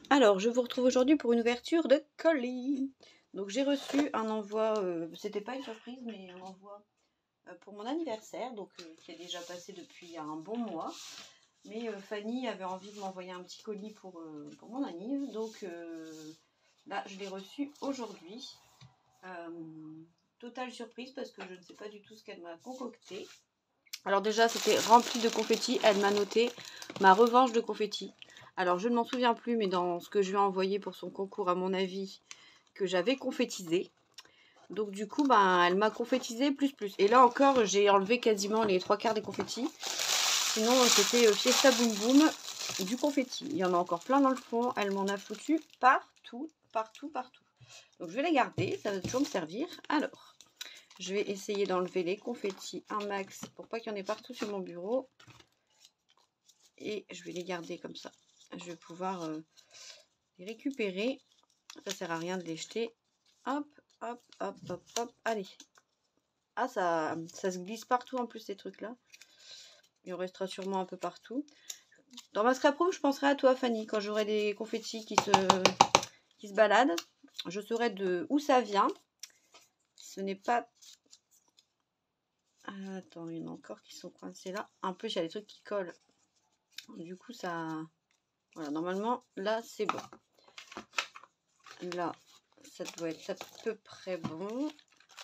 Alors, je vous retrouve aujourd'hui pour une ouverture de colis. Donc, j'ai reçu un envoi, c'était pas une surprise, mais un envoi pour mon anniversaire, donc qui est déjà passé depuis un bon mois. Mais Fanny avait envie de m'envoyer un petit colis pour mon anniv, donc là, je l'ai reçu aujourd'hui. Totale surprise parce que je ne sais pas du tout ce qu'elle m'a concocté. Alors déjà, c'était rempli de confettis. Elle m'a noté ma revanche de confettis. Alors, je ne m'en souviens plus, mais dans ce que je lui ai envoyé pour son concours, à mon avis, que j'avais confetisé. Donc, du coup, ben, elle m'a confetisé plus. Et là encore, j'ai enlevé quasiment les 3/4 des confettis. Sinon, c'était Fiesta Boum Boum du confetti. Il y en a encore plein dans le fond. Elle m'en a foutu partout. Donc, je vais les garder. Ça va toujours me servir. Alors, je vais essayer d'enlever les confettis un max pour pas qu'il y en ait partout sur mon bureau. Et je vais les garder comme ça. Je vais pouvoir les récupérer. Ça sert à rien de les jeter. Hop, hop, hop, hop, hop. Allez. Ah, ça se glisse partout en plus ces trucs-là. Il en restera sûrement un peu partout. Dans ma scrap room, je penserai à toi, Fanny, quand j'aurai des confettis qui se baladent. Je saurai de où ça vient. Ce n'est pas... Attends, il y en a encore qui sont coincés là. En plus, il y a des trucs qui collent. Du coup, ça... Voilà, normalement, là, c'est bon. Là, ça doit être à peu près bon.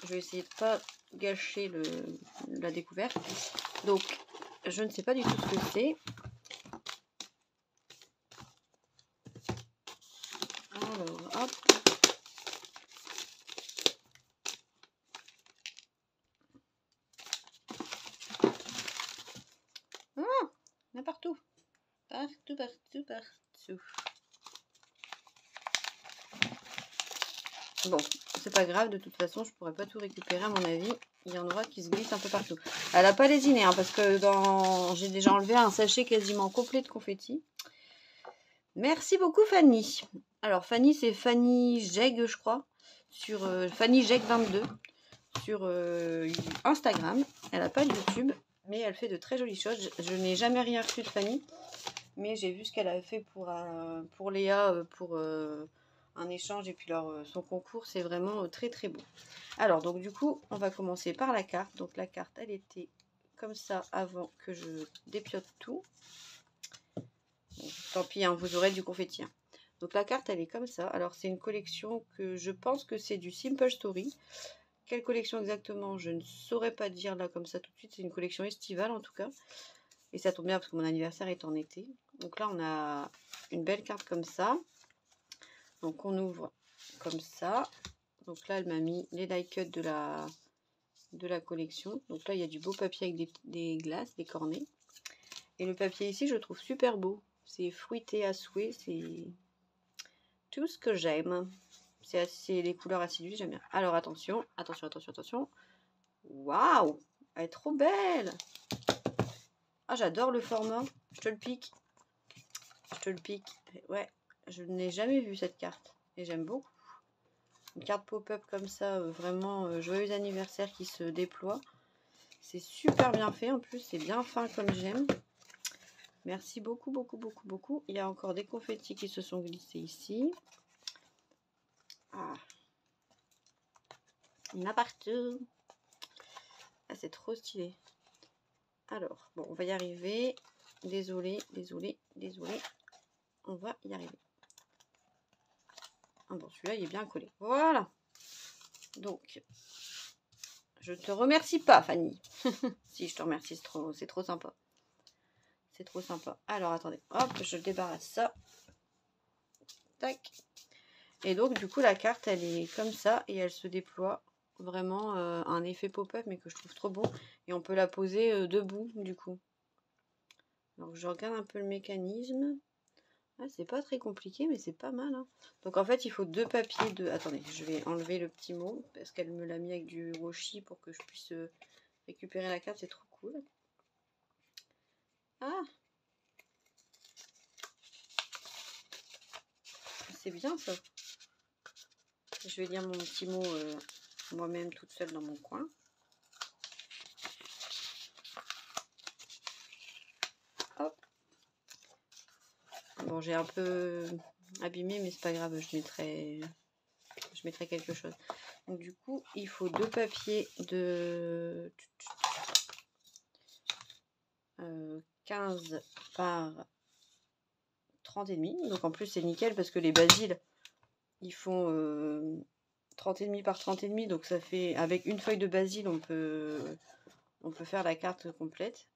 Je vais essayer de ne pas gâcher la découverte. Donc, je ne sais pas du tout ce que c'est. Alors, hop. Ah, il y en a partout. Partout. Bon, c'est pas grave, de toute façon, je pourrais pas tout récupérer à mon avis. Il y en aura qui se glissent un peu partout. Elle a pas lésiné, hein, parce que j'ai déjà enlevé un sachet quasiment complet de confettis. Merci beaucoup, Fanny. Alors, Fanny, c'est Fanny Jeg, je crois, sur Fanny Jeg 22 sur Instagram. Elle n'a pas de YouTube, mais elle fait de très jolies choses. Je n'ai jamais rien reçu de Fanny, mais j'ai vu ce qu'elle a fait pour Léa, pour un échange et puis son concours. C'est vraiment très très beau. Alors, donc du coup, on va commencer par la carte. Donc la carte, elle était comme ça avant que je dépiote tout. Bon, tant pis, hein, vous aurez du confetti. Hein. Donc la carte, elle est comme ça. Alors c'est une collection que je pense que c'est du Simple Story. Quelle collection exactement, je ne saurais pas dire là comme ça tout de suite. C'est une collection estivale en tout cas. Et ça tombe bien parce que mon anniversaire est en été. Donc là, on a une belle carte comme ça. Donc on ouvre comme ça. Donc là, elle m'a mis les die cuts de la collection. Donc là, il y a du beau papier avec des glaces, des cornets. Et le papier ici, je le trouve super beau. C'est fruité à souhait. C'est tout ce que j'aime. C'est les couleurs acidues, j'aime bien. Alors attention. Waouh! Elle est trop belle! Ah, j'adore le format. Je te le pique. Ouais, je n'ai jamais vu cette carte. Et j'aime beaucoup. Une carte pop-up comme ça, vraiment joyeux anniversaire qui se déploie. C'est super bien fait en plus, c'est bien fin comme j'aime. Merci beaucoup. Il y a encore des confettis qui se sont glissés ici. Ah. Il y en a partout. Ah, c'est trop stylé. Alors, bon, on va y arriver. Désolée. On va y arriver. Ah bon, celui-là, il est bien collé. Voilà. Donc, je te remercie pas, Fanny. Si, je te remercie, c'est trop sympa. C'est trop sympa. Alors, attendez. Hop, je débarrasse ça. Tac. Et donc, du coup, la carte, elle est comme ça. Et elle se déploie. Vraiment un effet pop-up, mais que je trouve trop beau. Et on peut la poser debout, du coup. Alors, je regarde un peu le mécanisme. Ah, c'est pas très compliqué, mais c'est pas mal. Hein. Donc, en fait, il faut deux papiers de... Attendez, je vais enlever le petit mot. Parce qu'elle me l'a mis avec du washi pour que je puisse récupérer la carte. C'est trop cool. Ah! C'est bien ça. Je vais lire mon petit mot moi-même toute seule dans mon coin. Hop. Bon, j'ai un peu abîmé, mais c'est pas grave, je mettrai quelque chose. Donc du coup, il faut 2 papiers de 15 par 30,5. Donc en plus, c'est nickel parce que les basiles, ils font 30,5 par 30,5. Donc ça fait, avec une feuille de basil, on peut faire la carte complète.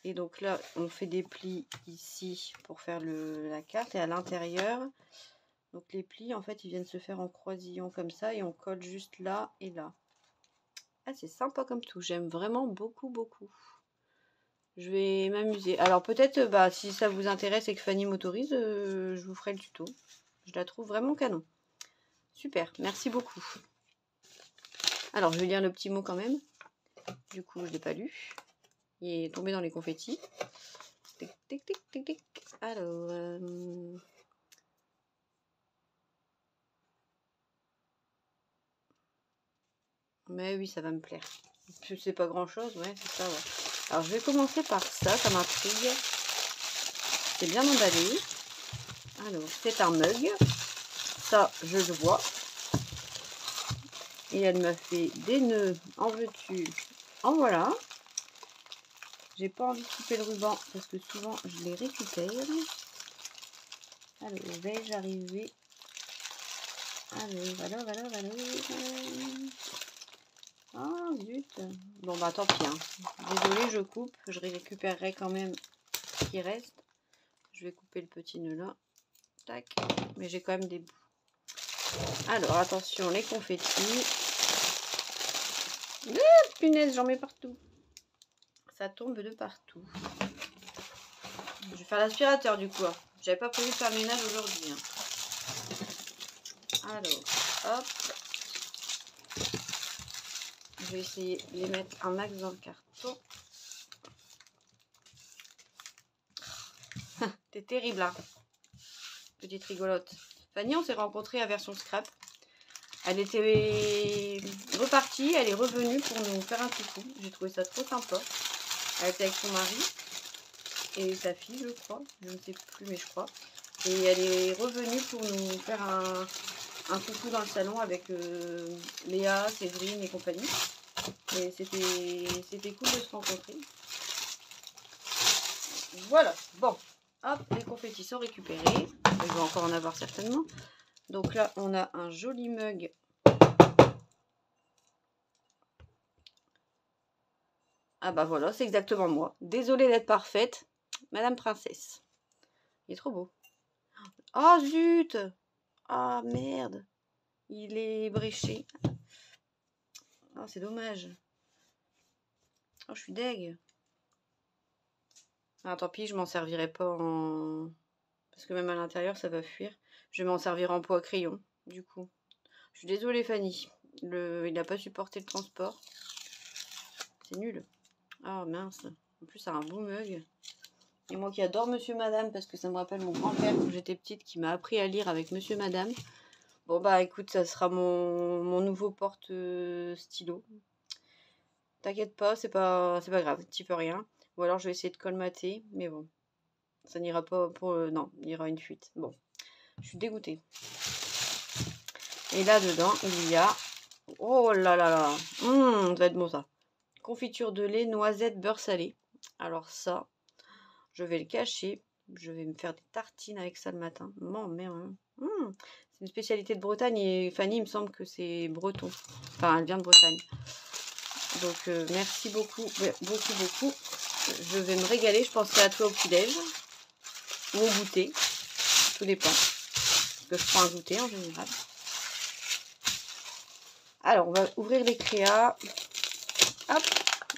Et donc là, on fait des plis ici pour faire la carte. Et à l'intérieur, donc les plis, en fait, ils viennent se faire en croisillon comme ça. Et on colle juste là et là. Ah, c'est sympa comme tout. J'aime vraiment beaucoup, beaucoup. Je vais m'amuser. Alors peut-être, bah, si ça vous intéresse et que Fanny m'autorise, je vous ferai le tuto. Je la trouve vraiment canon. Super, merci beaucoup. Alors, je vais lire le petit mot quand même. Du coup, je ne l'ai pas lu. Il est tombé dans les confettis. Tic, tic, tic, tic, tic. Alors... mais oui, ça va me plaire. C'est pas grand chose, ouais, c'est ça, ouais. Alors, je vais commencer par ça m'intrigue. C'est bien emballé. Alors, c'est un mug. Ça, je le vois. Et elle m'a fait des nœuds. En veux-tu? En voilà. J'ai pas envie de couper le ruban parce que souvent, je les récupère. Alors, vais-je arriver? Alors. Ah, zut. Bon, bah, tant pis. Hein. Désolée, je coupe. Je récupérerai quand même ce qui reste. Je vais couper le petit nœud là. Tac. Mais j'ai quand même des bouts. Alors, attention, les confettis. Ah, punaise, j'en mets partout. Ça tombe de partout. Je vais faire l'aspirateur du coup. J'avais pas prévu de faire le ménage aujourd'hui. Hein. Alors, hop. Je vais essayer de les mettre un max dans le carton. T'es terrible, hein. Petite rigolote. Fanny, on s'est rencontrés à Version Scrap. Elle était repartie, elle est revenue pour nous faire un coucou. J'ai trouvé ça trop sympa. Elle était avec son mari et sa fille, je crois. Je ne sais plus, mais je crois. Et elle est revenue pour nous faire un coucou dans le salon avec Léa, Séverine et compagnie. Et c'était cool de se rencontrer. Voilà, bon. Hop, les confettis sont récupérés. Je vais encore en avoir certainement. Donc là, on a un joli mug. Ah bah voilà, c'est exactement moi. Désolée d'être parfaite. Madame Princesse. Il est trop beau. Oh zut! Ah merde! Il est bréché. Oh, c'est dommage. Oh, je suis deg. Ah, tant pis, je m'en servirai pas en... Parce que même à l'intérieur, ça va fuir. Je vais m'en servir en pot à crayon, du coup. Je suis désolée, Fanny. Il n'a pas supporté le transport. C'est nul. Oh, mince. En plus, c'est un beau mug. Et moi qui adore Monsieur Madame, parce que ça me rappelle mon grand-père quand j'étais petite, qui m'a appris à lire avec Monsieur Madame. Bon, bah, écoute, ça sera mon nouveau porte-stylo. T'inquiète pas, c'est pas grave, tu peux rien. Ou alors, je vais essayer de colmater, mais bon. Ça n'ira pas pour... non, il y aura une fuite. Bon, je suis dégoûtée. Et là-dedans, il y a... Oh là là là. Ça va être bon, ça. Confiture de lait, noisette, beurre salé. Alors ça, je vais le cacher. Je vais me faire des tartines avec ça le matin. Mon merde. C'est une spécialité de Bretagne. Et Fanny, il me semble que c'est breton. Enfin, elle vient de Bretagne. Donc, merci beaucoup. Beaucoup. Je vais me régaler. Je penserai à toi au petit-déj. Ou au goûter. Tout dépend. Parce que je prends un goûter en général. Alors, on va ouvrir les créas. Hop.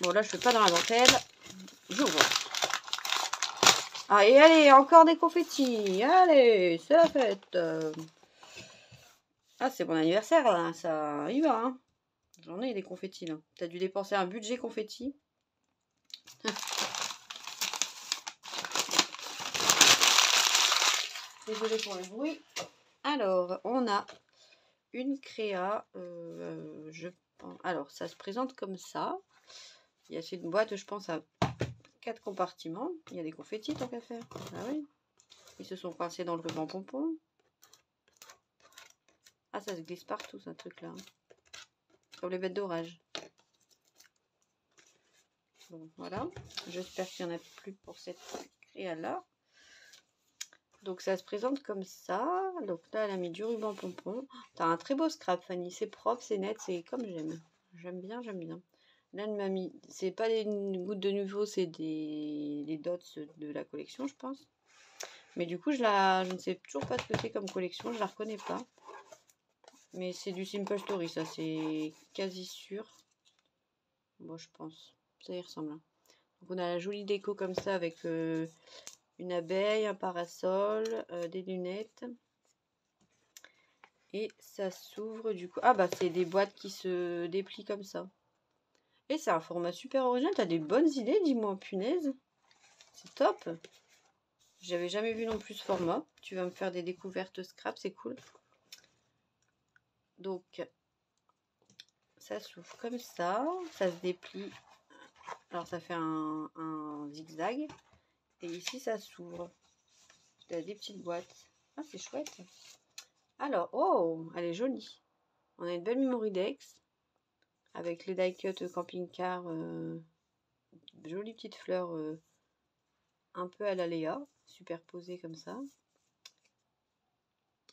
Bon, là, je ne fais pas dans la dentelle. J'ouvre. Ah, et allez, encore des confettis. Allez, c'est la fête. Ah, c'est mon anniversaire, là. Ça y va, hein. J'en ai des confettis, là. T'as dû dépenser un budget confetti. Désolée pour le bruit. Alors, on a une créa. Alors, ça se présente comme ça. Il y a une boîte, je pense, à 4 compartiments. Il y a des confettis, tant qu'à faire. Ah oui. Ils se sont coincés dans le ruban pompon. Ah, ça se glisse partout, ce truc-là. Comme les bêtes d'orage. Bon, voilà. J'espère qu'il n'y en a plus pour cette créa-là. Donc, ça se présente comme ça. Donc là, elle a mis du ruban pompon. T'as un très beau scrap, Fanny. C'est propre, c'est net, c'est comme j'aime. J'aime bien, j'aime bien. Là, elle m'a mis... C'est pas des gouttes de nouveau, c'est des dots de la collection, je pense. Mais du coup, je ne sais toujours pas ce que c'est comme collection. Je la reconnais pas. Mais c'est du Simple Story, ça, c'est quasi sûr. Bon, je pense. Ça y ressemble. Hein. Donc, on a la jolie déco comme ça avec une abeille, un parasol, des lunettes. Et ça s'ouvre du coup. Ah, bah, c'est des boîtes qui se déplient comme ça. Et c'est un format super original. T'as des bonnes idées, dis-moi, punaise. C'est top. J'avais jamais vu non plus ce format. Tu vas me faire des découvertes scrap, c'est cool. Donc, ça s'ouvre comme ça. Ça se déplie. Alors, ça fait un zigzag. Et ici, ça s'ouvre. Il y a des petites boîtes. Ah, c'est chouette. Alors, oh, elle est jolie. On a une belle memory Dex. Avec les die cut camping-car. Jolies petites fleurs. Un peu à la Léa. Superposées comme ça.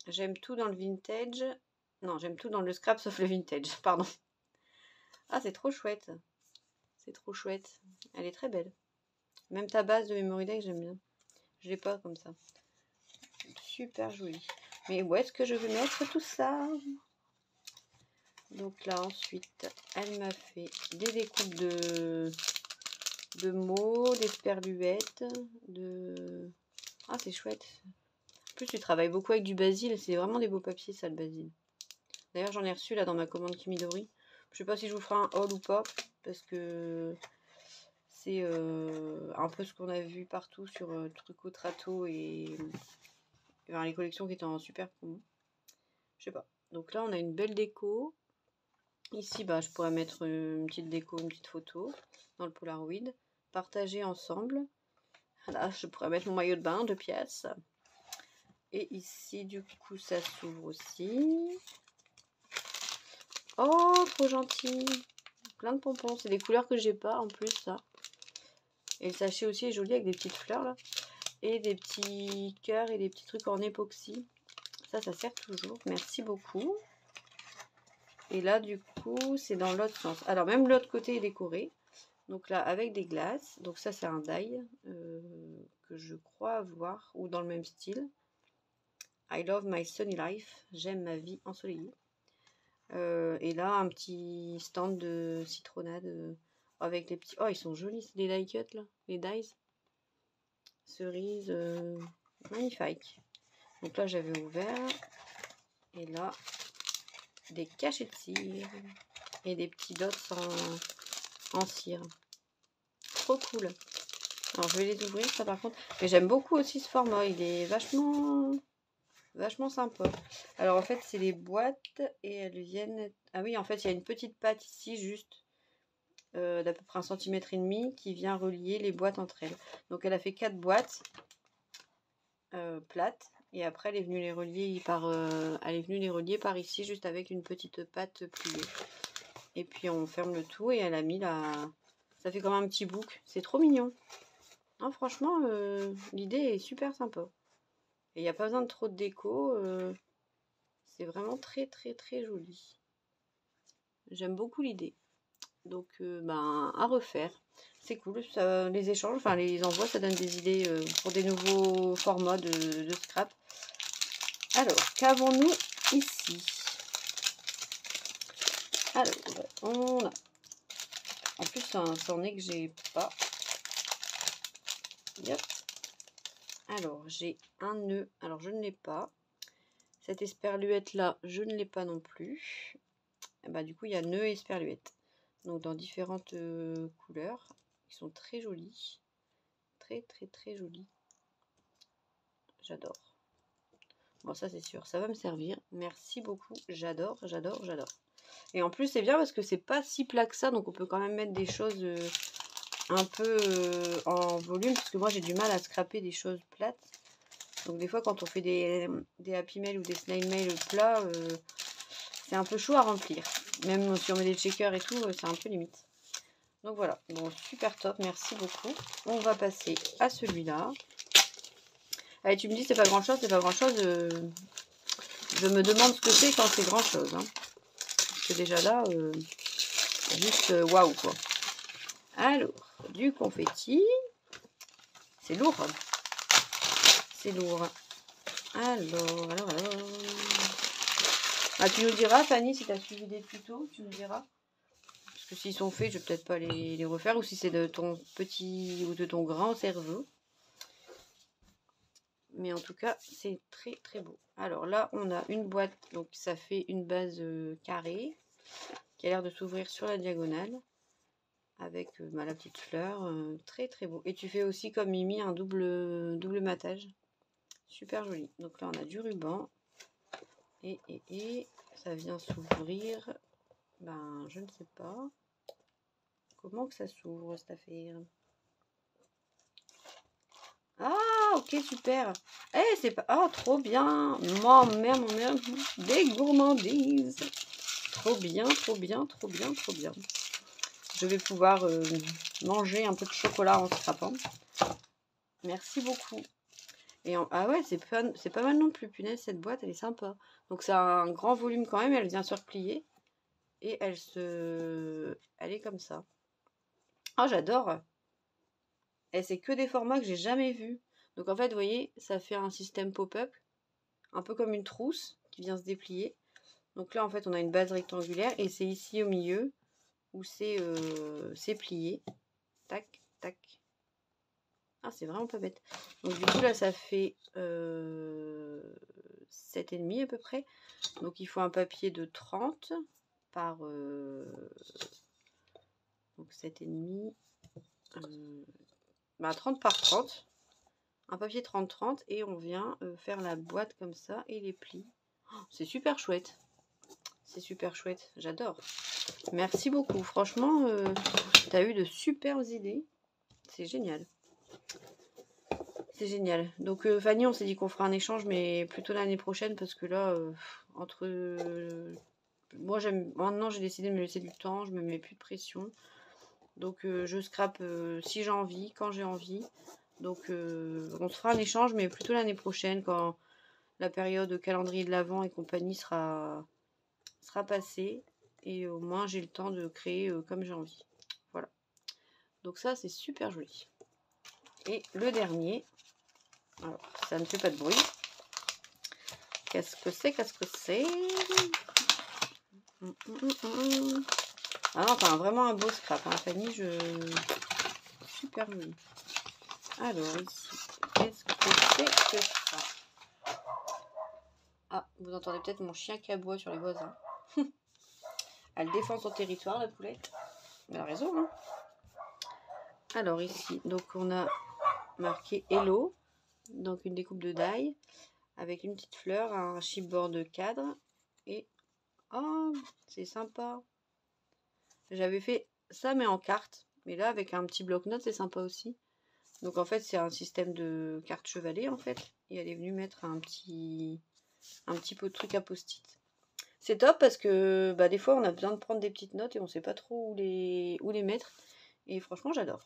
J'aime tout dans le vintage. Non, j'aime tout dans le scrap sauf le vintage. Pardon. Ah, c'est trop chouette. C'est trop chouette. Elle est très belle. Même ta base de Memory Deck, j'aime bien. Je l'ai pas comme ça. Super jolie. Mais où est-ce que je vais mettre tout ça? Donc là, ensuite, elle m'a fait des découpes de mots, d'esperluettes, de... Ah, c'est chouette. En plus, tu travailles beaucoup avec du basil. C'est vraiment des beaux papiers, ça, le basil. D'ailleurs, j'en ai reçu là dans ma commande Kimidori. Je sais pas si je vous ferai un haul ou pas, parce que c'est un peu ce qu'on a vu partout sur Truco Trato et enfin, les collections qui étaient en super promo. Je sais pas. Donc là, on a une belle déco. Ici, bah, je pourrais mettre une petite déco, une petite photo dans le Polaroid. Partager ensemble. Là, je pourrais mettre mon maillot de bain, 2 pièces. Et ici, du coup, ça s'ouvre aussi. Oh, trop gentil. Plein de pompons. C'est des couleurs que j'ai pas en plus, ça. Et le sachet aussi est joli avec des petites fleurs, là. Et des petits cœurs et des petits trucs en époxy. Ça sert toujours. Merci beaucoup. Et là, du coup, c'est dans l'autre sens. Alors, même l'autre côté est décoré. Donc là, avec des glaces. Donc ça, c'est un die que je crois avoir. Ou dans le même style. I love my sunny life. J'aime ma vie ensoleillée. Et là, un petit stand de citronnade avec les petits... Oh, ils sont jolis, les die cut, là. Les dies. Cerise. Magnifique. Donc là, j'avais ouvert. Et là, des cachets de cire. Et des petits dots en cire. Trop cool. Alors, je vais les ouvrir, ça, par contre. Mais j'aime beaucoup aussi ce format. Il est vachement sympa. Alors, en fait, c'est les boîtes. Et elles viennent... Ah oui, en fait, il y a une petite patte ici, juste. D'à peu près 1,5 cm qui vient relier les boîtes entre elles. Donc, elle a fait 4 boîtes plates. Et après, elle est venue les relier par ici, juste avec une petite patte pliée. Et puis, on ferme le tout et elle a mis la... Ça fait comme un petit bouc. C'est trop mignon. Non, franchement, l'idée est super sympa. Et il n'y a pas besoin de trop de déco. C'est vraiment très, très, très joli. J'aime beaucoup l'idée. Donc, à refaire. C'est cool. Ça, les échanges, enfin les envois, ça donne des idées pour des nouveaux formats de scrap. Alors, qu'avons-nous ici? Alors, on a... En plus, c'en est que j'ai pas. Yep. Alors, j'ai un nœud. Alors, je ne l'ai pas. Cette esperluette-là, je ne l'ai pas non plus. Et bah, du coup, il y a nœud et esperluette. Donc, dans différentes couleurs. Ils sont très jolis. Très, très, très jolis. J'adore. Bon, ça, c'est sûr. Ça va me servir. Merci beaucoup. J'adore, j'adore, j'adore. Et en plus, c'est bien parce que c'est pas si plat que ça. Donc, on peut quand même mettre des choses un peu en volume. Parce que moi, j'ai du mal à scraper des choses plates. Donc des fois quand on fait des Happy Mail ou des Snail Mail plats, c'est un peu chaud à remplir. Même si on met des checkers et tout, c'est un peu limite. Donc voilà, bon, super top, merci beaucoup. On va passer à celui-là. Allez, tu me dis c'est pas grand chose, c'est pas grand chose. Je me demande ce que c'est quand c'est grand chose. Hein. Parce que déjà là, juste waouh quoi. Alors, du confetti. C'est lourd. C'est lourd. Alors. Ah, tu nous diras, Fanny, si tu as suivi des tutos, tu nous diras. Parce que s'ils sont faits, je vais peut-être pas les refaire. Ou si c'est de ton petit ou de ton grand cerveau. Mais en tout cas, c'est très très beau. Alors là, on a une boîte. Donc ça fait une base carrée. Qui a l'air de s'ouvrir sur la diagonale. Avec la petite fleur. Très très beau. Et tu fais aussi comme Mimi un double matage. Super joli. Donc là, on a du ruban. Et ça vient s'ouvrir. Ben, je ne sais pas. Comment que ça s'ouvre cette affaire? Ah, ok, super. Eh, c'est pas... Ah, trop bien. Mon mère, des gourmandises. Trop bien, trop bien, trop bien, trop bien. Je vais pouvoir manger un peu de chocolat en scrapant. Merci beaucoup. Et ah ouais, c'est pas mal non plus. Punaise, cette boîte, elle est sympa. Donc, c'est un grand volume quand même. Elle vient se replier. Et elle est comme ça. Ah, j'adore. Et c'est que des formats que j'ai jamais vus. Donc en fait, vous voyez, ça fait un système pop-up. Un peu comme une trousse qui vient se déplier. Donc là, en fait, on a une base rectangulaire. Et c'est ici au milieu où c'est plié. Tac, tac. Ah, c'est vraiment pas bête. Donc du coup, là, ça fait 7,5 à peu près. Donc il faut un papier de 30 par... donc 7,5... 30 par 30. Un papier 30-30. Et on vient faire la boîte comme ça et les plis. Oh, c'est super chouette. C'est super chouette. J'adore. Merci beaucoup. Franchement, tu as eu de superbes idées. C'est génial. C'est génial. Donc Fanny, on s'est dit qu'on fera un échange, mais plutôt l'année prochaine parce que là, entre... moi, maintenant, j'ai décidé de me laisser du temps. Je me mets plus de pression. Donc je scrape si j'ai envie, quand j'ai envie. Donc on se fera un échange, mais plutôt l'année prochaine, quand la période calendrier de l'Avent et compagnie sera passée. Et au moins j'ai le temps de créer comme j'ai envie. Voilà. Donc ça, c'est super joli. Et le dernier, alors ça ne fait pas de bruit. Qu'est-ce que c'est? Qu'est-ce que c'est? Ah non, t'as vraiment un beau scrap, hein, Fanny. Super joli. Alors ici, qu'est-ce que c'est que ça? Ah, vous entendez peut-être mon chien qui aboie sur les voisins. Elle défend son territoire, la poulette. Elle a raison, hein. Alors ici, donc on a marqué Hello. Donc une découpe de die avec une petite fleur, un chipboard cadre. Et oh, c'est sympa. J'avais fait ça mais en carte. Mais là avec un petit bloc-notes, c'est sympa aussi. Donc en fait c'est un système de carte chevalet en fait. Et elle est venue mettre un petit pot de truc à post-it. C'est top parce que des fois on a besoin de prendre des petites notes et on sait pas trop où les mettre. Et franchement j'adore.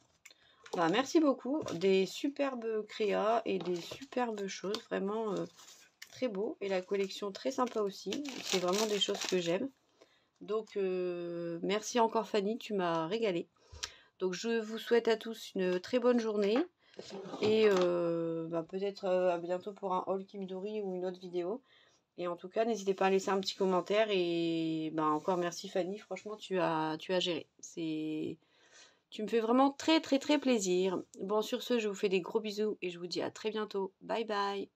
Merci beaucoup. Des superbes créas et des superbes choses. Vraiment très beau. Et la collection très sympa aussi. C'est vraiment des choses que j'aime. Donc merci encore Fanny, tu m'as régalé. Donc je vous souhaite à tous une très bonne journée. Et peut-être à bientôt pour un haul Kimidori ou une autre vidéo. Et en tout cas, n'hésitez pas à laisser un petit commentaire. Et encore merci Fanny, franchement tu as géré. Tu me fais vraiment très très très plaisir. Bon, sur ce, je vous fais des gros bisous et je vous dis à très bientôt. Bye bye.